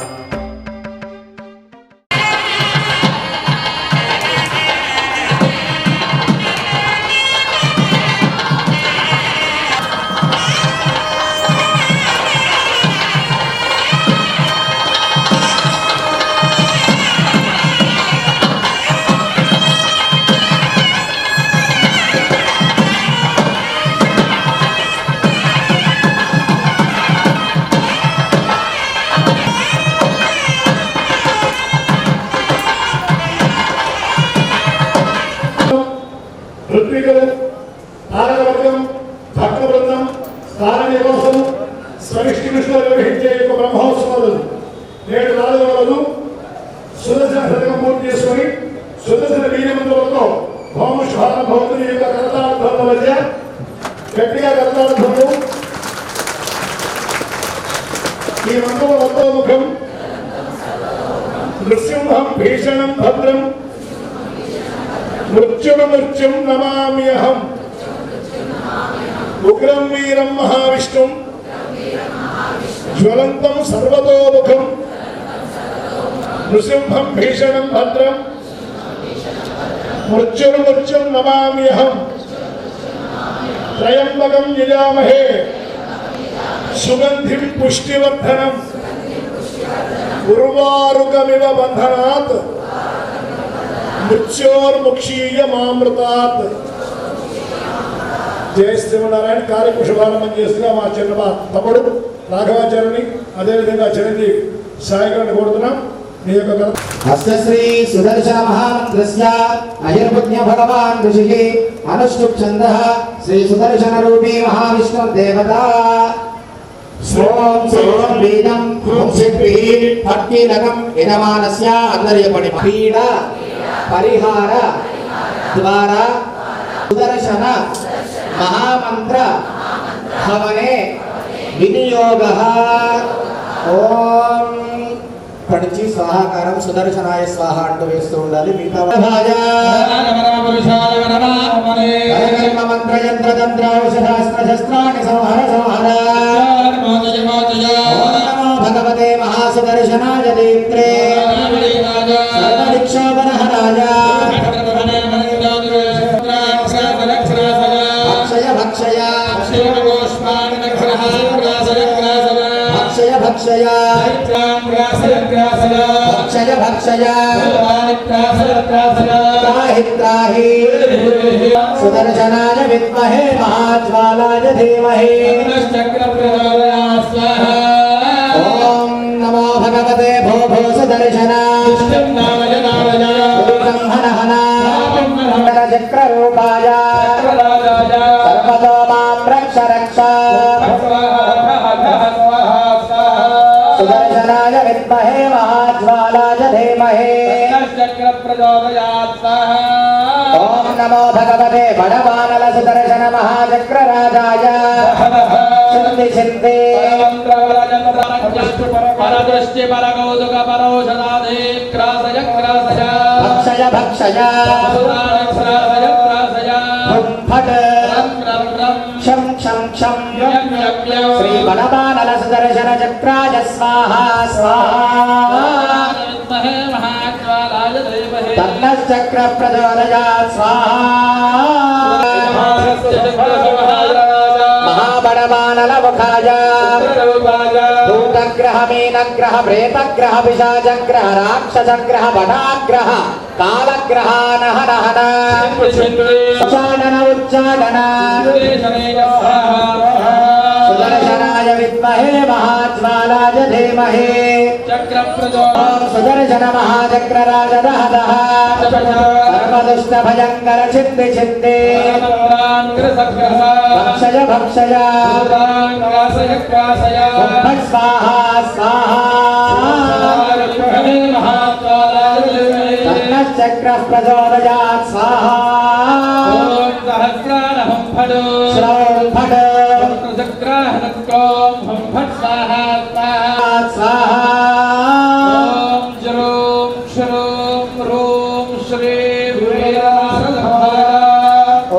ఋత్వికులు నారదవర్గం భక్త బృందం కారణి కోసం సమిష్టి దృష్టిలో నిర్వహించే యొక్క బ్రహ్మోత్సవాలు నేడు నాలుగవ రోజు సుదర్శన శతకం పూర్తి చేసుకుని సుదర్శన వీర్యమంతులతో హోమశ్వాన భక్తుని యొక్క కర్తార్థముల మధ్య గట్టిగా కర్తార్థము ఈ మంత్రము వంతోముఖం నృసింహం భీషణం భద్రం మృత్యుర్మృత్యుం నమామ్యహం ఉగ్రం వీరం మహావిష్ణుం జ్వలంతం సర్వతోముఖం నృసింహం భీషణం భద్రం మృత్యుర్మృత్యుం నమామ్యహం త్రయంబకం యజామహే సుగంధిం పుష్టివర్ధనం ఉర్వారుకమివ బంధనాత్ మృత్యోర్ముక్షీయమామృతాత్. జయ శ్రీమన్నారాయణ కార్యక్రమ శుభారంభం చేస్తున్నా మా చిన్న తమ్ముడు రాఘవాచార్యుని అదేవిధంగా చిరంజీవి సాయిగారిని కోరుతున్నాం. మీ యొక్క అస్య శ్రీ సుదర్శన మహామంత్రస్య అహిర్పుణ్య భగవాన్ ఋషిః అనుష్ఠుప్ ఛందః శ్రీ సుదర్శన రూపీ మహావిష్ణు దేవతా ఓం సోం బీజం హుంసిద్భిః పట్టిలకం యజమానస్య అందర్యపడి పీడ పరిహార ద్వారా సుదర్శన మహామంత్ర హవనే వినియోగః. ఓం పడిచి స్వాహాకారం సుదర్శనాయ స్వాహ అంటూ వేస్తూ ఉండాలి. మిగతా మంత్ర యంత్ర తంత్ర ఔషధాస్త్ర శస్త్రాన్ని సంహర సంహర. భగవతే మహాసుదర్శనాయ దేత్రే సర్వదిక్షోపరహరాయ భక్షయ భక్షయ భక్షయ భక్షయ భక్షయ భక్షయ త్రాహి త్రాహి సుదర్శనాయ విద్మహే మహాజ్వాలాయ ధీమహి. ఓం నమో భగవతే భో భో సుదర్శన చక్రరూపాయ సర్వతో మాం రక్ష రక్ష. సుదర్శనాయ విద్మహే మహాజ్వాలాయ ధీమహి. భగవతే బడబానల సుదర్శన మహాచక్రరాజాయ సిద్ధి సిద్ధి పరదృష్టి పరకౌతుక పరౌషధాదే క్రాసయ క్రాసయ భక్షయ భక్షయ క్రాసయ క్రాసయ ఫట్ క్షం క్షం క్షం శ్రీ బడబానల సుదర్శన చక్రాయ స్వాహా స్వాహా తన్నశ్చక్ర ప్రచోదయాత్ స్వాహా మహాబడబానల ముఖాయ భూతగ్రహ మీనగ్రహ ప్రేతగ్రహ పిశాచగ్రహ రాక్షసగ్రహ బడాగ్రహ కాలగ్రహ నహనహన ఉచ్చాడన ఉచ్చాడన సుదర్శనాయ విద్మహే మహాజ్వాలాయ ధీమహి సుదర్శన మహాచక్రరాజ దహ దహ సర్వదుష్ట భయంకర ఛిద్ది ఛిద్ది భక్షయ భక్షయ భట్ స్వాహా స్వాహా తన్నశ్చక్ర ప్రచోదయాత్ స్వాహా శ్రౌం ఫట్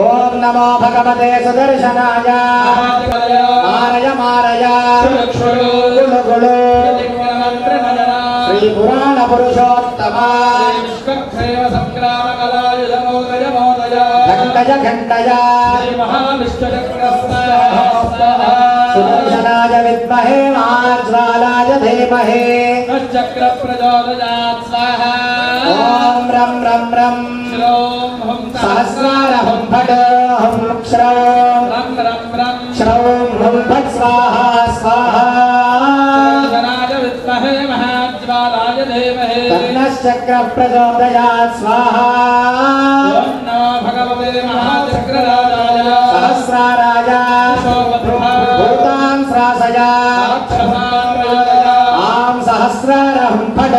ఓం నమో భగవతే సుదర్శనాయ మారయ మారయ గులు గులు శ్రీ పురాణ పురుషోత్తమ ఖండయ ఖండయ సుదర్శనాయ విద్మహే మహాజ్వాలాయ ధీమహి చక్ర ప్రచోదయాత్ స్వాహా ఓం రం రం రం సహస్రార హం ఫట్ హం శ్రౌం శ్రౌం హం ఫట్ స్వాహా స్వాహా తన్నశ్చక్ర ప్రచోదయాత్ స్వాహా సహస్రారాయ భూతాం శ్రాసయ ఆం సహస్రారహం ఫట్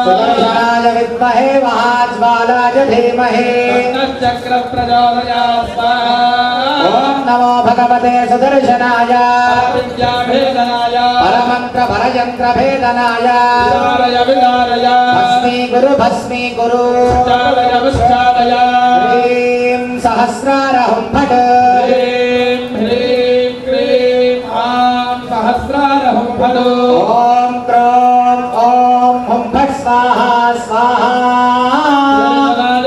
సుదర్శనాయ విద్మహే మహాజ్వాలాయ ధీమహి చక్ర ప్రచోదయాత్ స్వాహా ఓం నమో భగవతే సుదర్శనాయ విద్యాభేదనాయ పరమంత్ర పరయంత్ర భేదనాయ విదారయ భస్మీ గురు భస్మీ గురు విచారయ విచారయ హ్రీం సహస్రారహం ఫట్ హ్రీం హ్రీం క్లీం ఆం సహస్రారహం ఫట్ ఓం క్రోం ఓం హం ఫట్ స్వాహా స్వాహా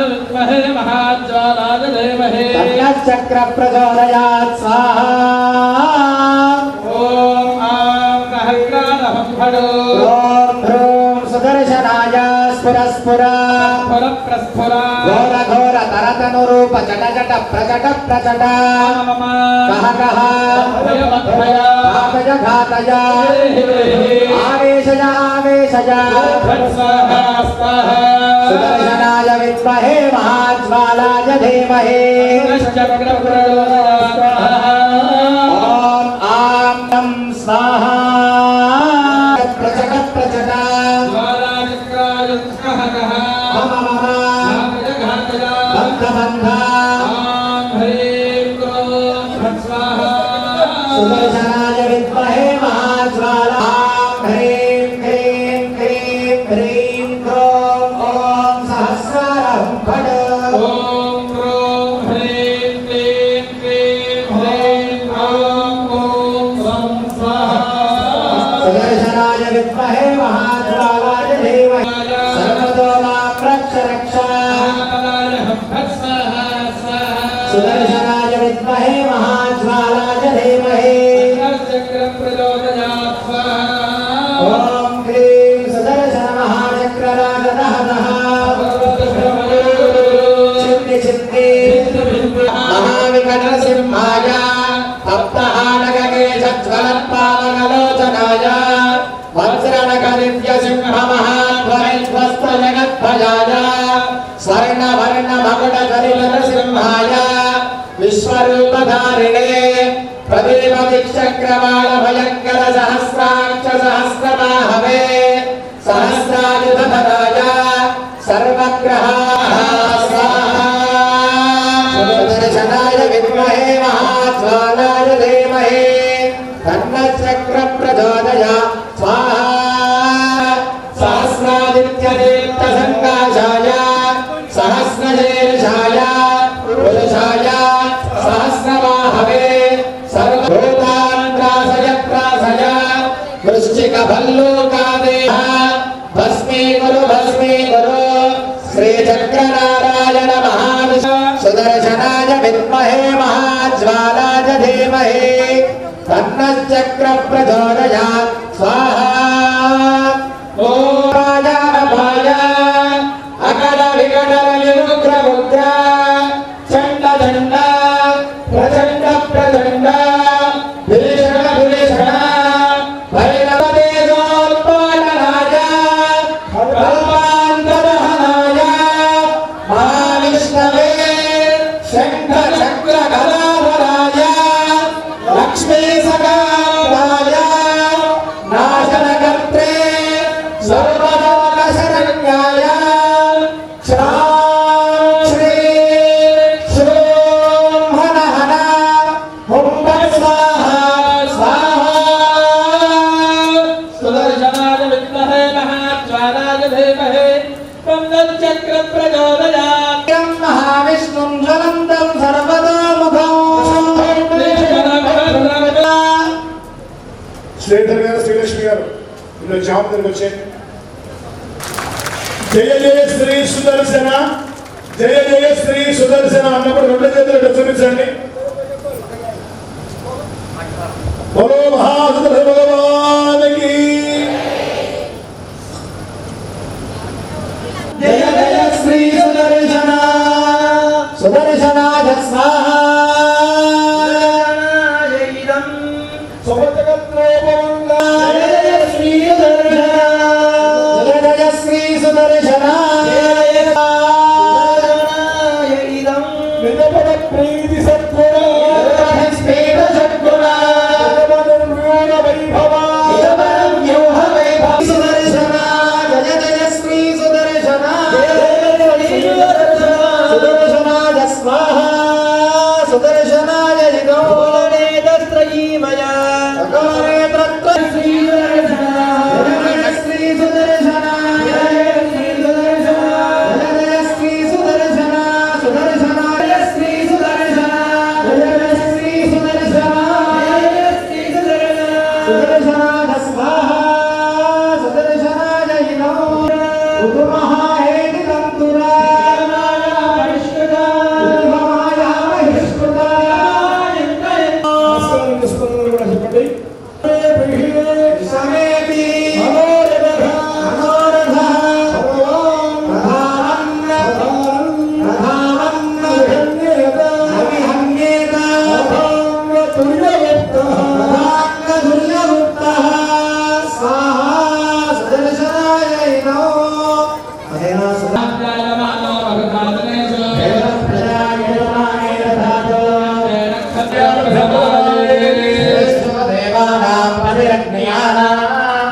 విద్మహే మహాజ్వాలాయ ధీమహి తన్నశ్చక్ర ప్రచోదయాత్ స్వాహా ఓం ఆం సహస్రారహం ఫట్ ఓం హ్రూం సుదర్శనాయ స్ఫుర స్ఫుర స్ఫుర ప్రస్ఫుర ఘోర ఘోర తరతను రూప జట జట ప్రజట ప్రజట కహ కహ భయమద్భయ ఘాతయ ఘాతయ ఆవేశయ ఆవేశయ స్వాహా స్వాహా సుదర్శనాయ విద్మహే మహాజ్వాలాయ ధీమహి చక్ర ప్రచోదయాత్ స్వాహా ఓం ఆం నం స్వాహా ప్రచట ప్రచట జ్వాలాచక్రాయ స్వాహా మమ మమ ఘాతయ బంధ బంధ ఆం హ్రీం క్రోం ఫట్ స్వాహా సుదర్శనాయ విద్మహే మహాజ్వాలాం హ్రీం హ్రీం హ్రీం హ్రీం క్రోం ఓం సహస్రారహం ఫట్ ఓం క్రోం హ్రీం క్లీం క్లీం హ్రీం ఓం ఓం సం స్వాహా సుదర్శనాయ విద్మహే మహాజ్వాలాయ ధీమహి సర్వతో మాం రక్ష రక్ష సుదర్శనాయ విద్మహే మహాజ్వాలాయ ధీమహి చక్ర ప్రచోదయాత్ స్వాహా ఓం హ్రీం సుదర్శన మహాచక్రరాజ దహ దహ చిత్తి చిత్తి మహావికట సింహాయ సప్తహానగేశ జ్వలత్పావనలోచనాయ వజ్రణక దివ్య సింహ మహాధ్వరైధ్వస్త జగద్భయాయ స్వర్ణవర్ణ మకుట ధరిత సింహాయ విశ్వరూపధారిణే ప్రదీప దిక్చక్రవాళ భయంకర సహస్రాక్ష సహస్రబాహవే సహస్రాయుధధరాయ సర్వగ్రహ धीमहि तन्नश्चक्र प्रचोदयात् स्वाहा सहस्रादित्यदीप्तसङ्काशाय सहस्रशीर्षाय पुरुषाय सहस्रबाहवे सर्वभूतान्त्रासय वृश्चिकभल्लूकादेह भस्मीकुरु श्रीचक्रनारायण महाविष्णु सुदर्शनाय विद्महे महाज्वालाय धीमहि तन्नश्चक्र प्रचोदयात् स्वाहा ॐ राजानपाय अकल विकटल विमुग्र चण्ड चण्ड प्रचण्ड प्रचण्ड भीषण भीषण भैरव तेजोत्पादनाय कल्पान्तरहनाय महाविष्णवे शङ्ख चक्र गदाधराय लक्ष्मी सकाराय नाशनकर्त्रे सर्वलोकशरण्याय श्री श्रों हन हन हुं स्वाहा स्वाहा सुदर्शनाय विद्महे महाज्वालाय धीमहि तन्नश्चक्र प्रचोदयात् महाविष्णुं ज्वलन्तं सर्वतोमुखं శ్రీధర్ గారు శ్రీలక్ష్మి గారు ఇందులో జాబ్ దగ్గరికి వచ్చే జయ జయ శ్రీ సుదర్శన జయ జయ శ్రీ సుదర్శన అన్నప్పుడు రెండు చేతులు చూపించండి బలో మహాసుదర్శన భగవానికి జయ జయ శ్రీ సుదర్శన సుదర్శనాయ స్వాహా ప్రీతి సత్పుర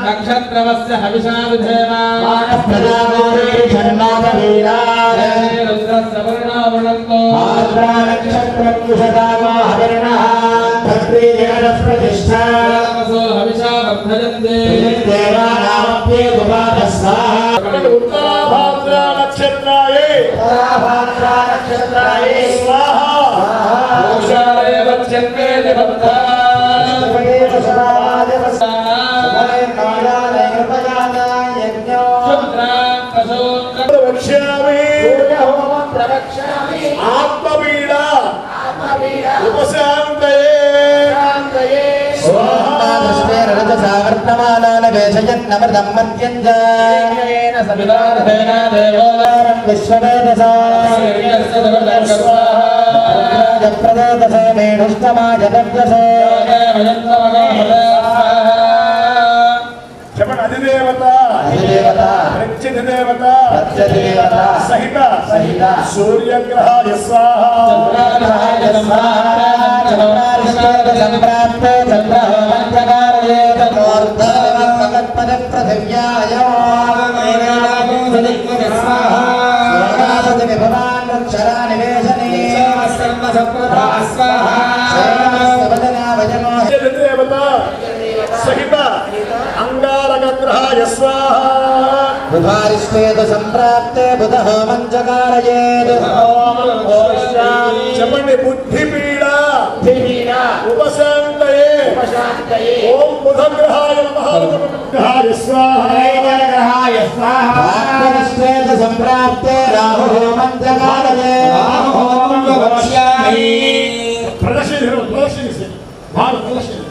नक्षत्रवस्य हविषा विधेमा रुद्रस्य वर्णावृणन्तो हविषा वर्धयन्ते नक्षत्राये स्वाहा वच्यन्ते निबद्धा आत्मपीडा उपशान्तये सावर्तमानानवेशयन्नमृतं मद्यञ्जयेन सवितार्थेन देवोदारं विश्ववेदसा प्रदोदसे मेढुस्तमाय दद्यसे अधिदेवता प्रत्यधिदेवता सहित सूर्यग्रहाय स्वाहा पृथिव्याय सहित अंगारकग्रहाय स्वाहा बुधारिष्वेद संप्राप्ते बुधः मंचकारयेत् चपण्डि बुद्धिपीडा उपशान्तये ओम बुधग्रहाय नमः ग्रहाय स्वाहा बुधारिष्वेद संप्राप्ते राहुः मंचकारयेत् प्रदर्शनी भारत प्रदर्शनी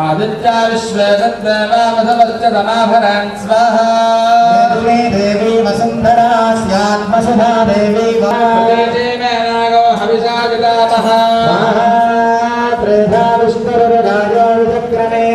आदित्या विश्वे तद्देवा वसवश्च समाभरान् स्वाहा देवी वसुन्धरा సదా దేవి మేనాగో హవిషాజితామః త్రేధా విష్ణురురాజోచక్రమే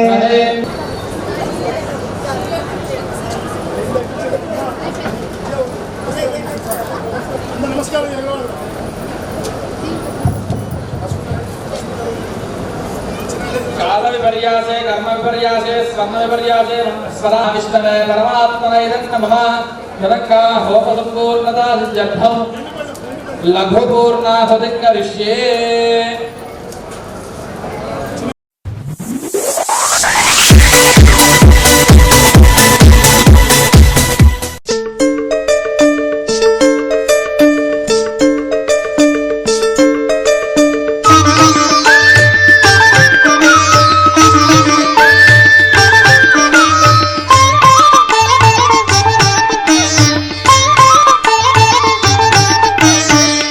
కాల విపర్యాసే కర్మ విపర్యాసే స్వర్ణ విపర్యాసే స్వరా విష్ణవే పరమాత్మనే నమః జనకా హోపసంపూర్ణతా సిద్ధ్యర్థం లఘుపూర్ణాసతి కరిష్యే.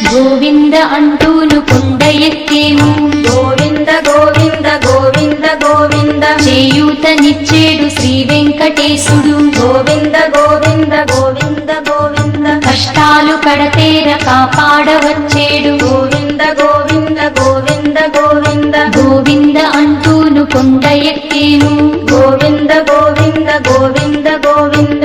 గోవింద అంటూను కొండ ఎక్కేము గోవింద గోవింద గోవింద గోవింద చేయూతనిచ్చేడు శ్రీ వెంకటేశుడు గోవింద గోవింద గోవింద గోవింద కష్టాలు కడతేర కాపాడవచ్చేడు గోవింద గోవింద గోవింద గోవింద గోవింద అంటూను కొండ ఎక్కేము గోవింద గోవింద గోవింద గోవింద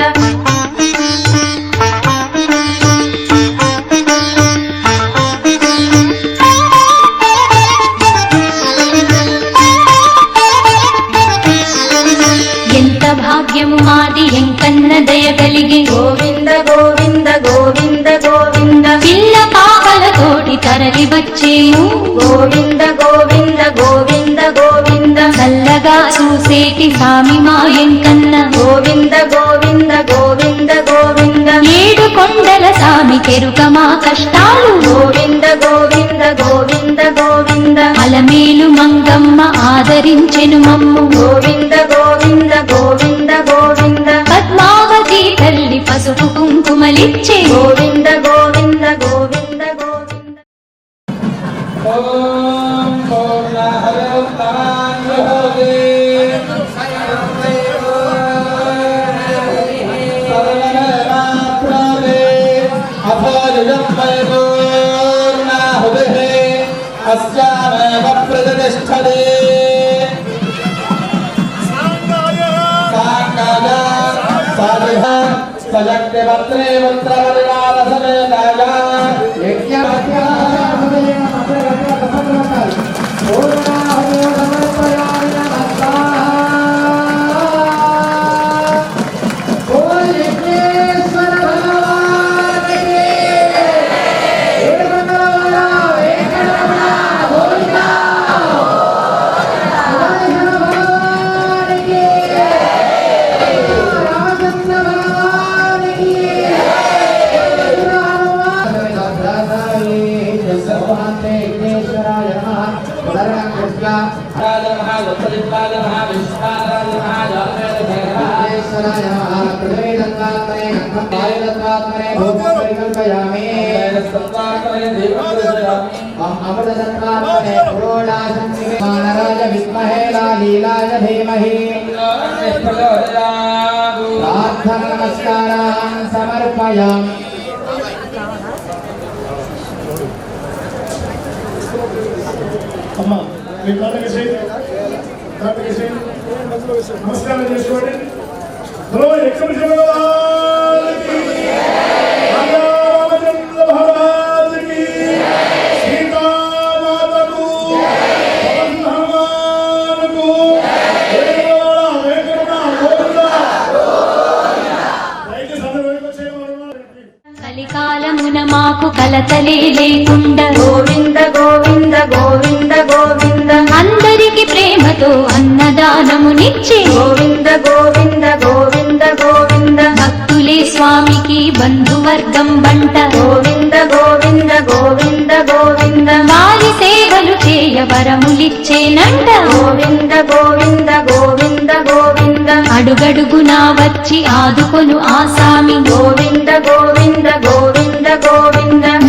భాగ్యము మాది ఎంకన్న దయగలిగి గోవింద గోవింద గోవింద గోవింద పిల్ల పాపలతోటి తరలి వచ్చేము గోవింద గోవింద గోవింద గోవింద చల్లగా చూసేటి సామి మా ఎంకన్న గోవింద గోవింద గోవింద గోవింద ఏడు కొండల సామి కెరుక మా కష్టాలు గోవింద గోవింద గోవింద గోవింద అలమేలు మంగమ్మ ఆదరించెను మమ్ము గోవింద గోవింద గోవింద గోవింద పద్మావతి తల్లి పసుపు కుంకుమలిచ్చే గోవింద గోవింద గోవింద గోవింద. ఓం పూర్ణహరితమాన్యోహే సర్వమాత్రే అథోజం పూర్ణాహుదే అస్యామేవ ప్రతిష్టతే సజగ్ని భద్రే మంత్ర పరివార సమేతాయ విద్మహే లాలీలాయ ధీమహి ప్రార్థన నమస్కారాన్ సమర్పయామి. అమ్మా మీ తాతకేసి నమస్కారం చేసుకోండి. హలో ఎక్కడ భగవానికి రామచంద్ర భగవానికి సీతామాతకు హనుమానుకు కలికాలమున మాకు కలతలే లేకుండా గోవింద గోవింద గోవింద గోవింద అందరికి ప్రేమతో అన్నదానమునిచ్చి గోవింద గోవింద గోవింద గోవింద భక్తులే స్వామికి బంధువర్గం బంట గోవింద గోవింద గోవింద గోవింద వారి సేవలు చేయ వరములిచ్చేనంట గోవింద గోవింద గోవింద గోవింద అడుగడుగునా వచ్చి ఆదుకొను ఆసామి గోవింద గోవింద గోవింద గోవింద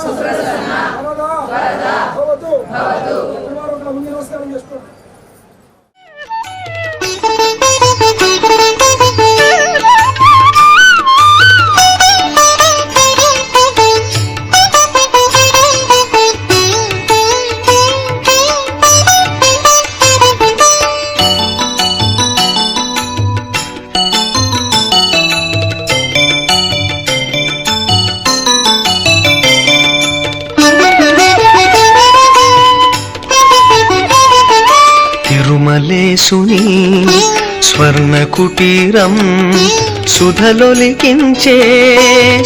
సుప్రసన్న వరదా భవతు. ముందు నమస్కారం చేసుకోండి. తిరుమలేశుని స్వర్ణ కుటీరం సుధలొలికించే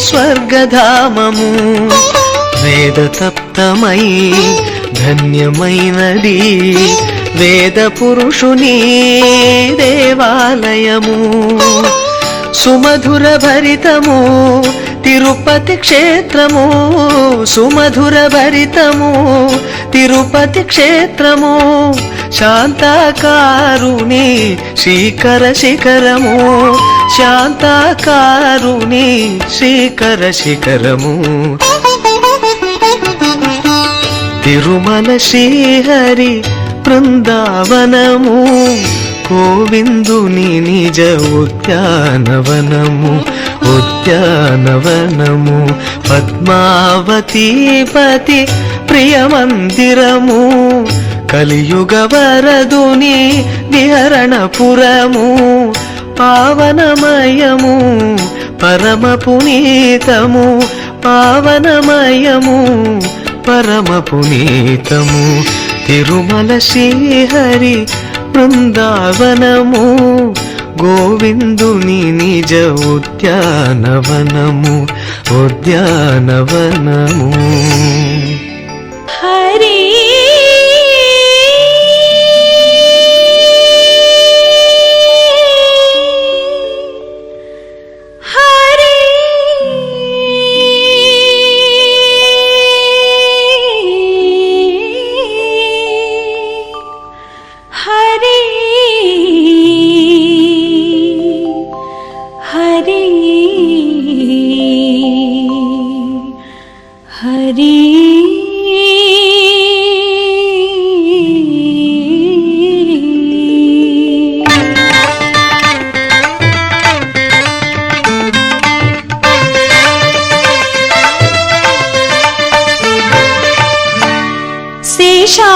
స్వర్గధామము వేదతప్తమై ధన్యమైనది వేద పురుషుని దేవాలయము సుమధుర భరితము తిరుపతి క్షేత్రము సుమధుర భరితము తిరుపతి క్షేత్రము శాంతాకారుని శ్రీకర శిఖరము శాంతాకారుని శ్రీకర శిఖరము తిరుమల శ్రీహరి బృందావనము గోవిందుని నిజ ఉద్యానవనము ఉద్యానవనము పద్మావతీపతి ప్రియ మందిరము కలియుగ వరదుని విహరణపురము పావనమయము పరమ పునీతము పావనమయము పరమ పునీతము తిరుమల శ్రీహరి బృందావనము గోవిందుని నిజ ఉద్యానవనము ఉద్యానవనము హరి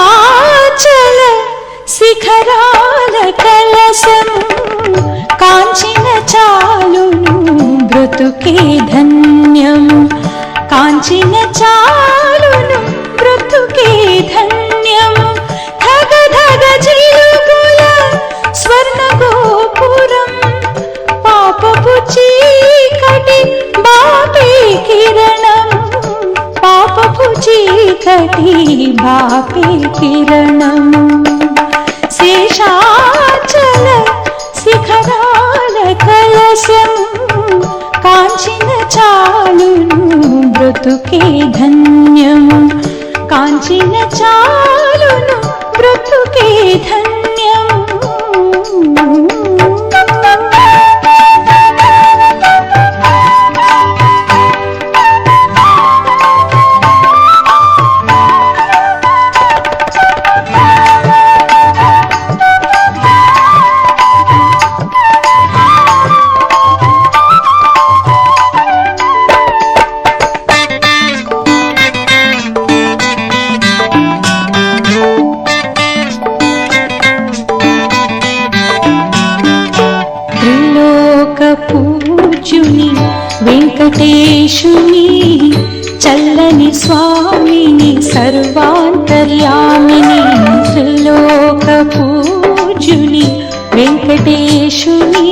శేషాచల శిఖరాల కలశము కాంచిన చాలును బ్రతుకే ధన్యము కాంచిన చాలును బ్రతుకే ధన్యము ధగ ధగ జిలుగుల స్వర్ణ గోపురం పాపపు చీకటి బాపే కిరణము పాపపు చీకటి బాపే కిరణము శేషాచల శిఖరాల కలశము కాంచిన చాలును బ్రతుకే ధన్యము కాంచిన చాలును బ్రతుకే ధన్యము వెంకటేశుని చల్లని స్వామిని సర్వాంతర్యామిని త్రిలోక పూజుని వెంకటేశుని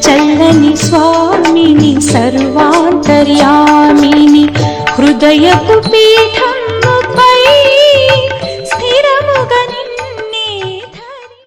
చల్లని స్వామిని సర్వాంతర్యామిని హృదయపు పీఠం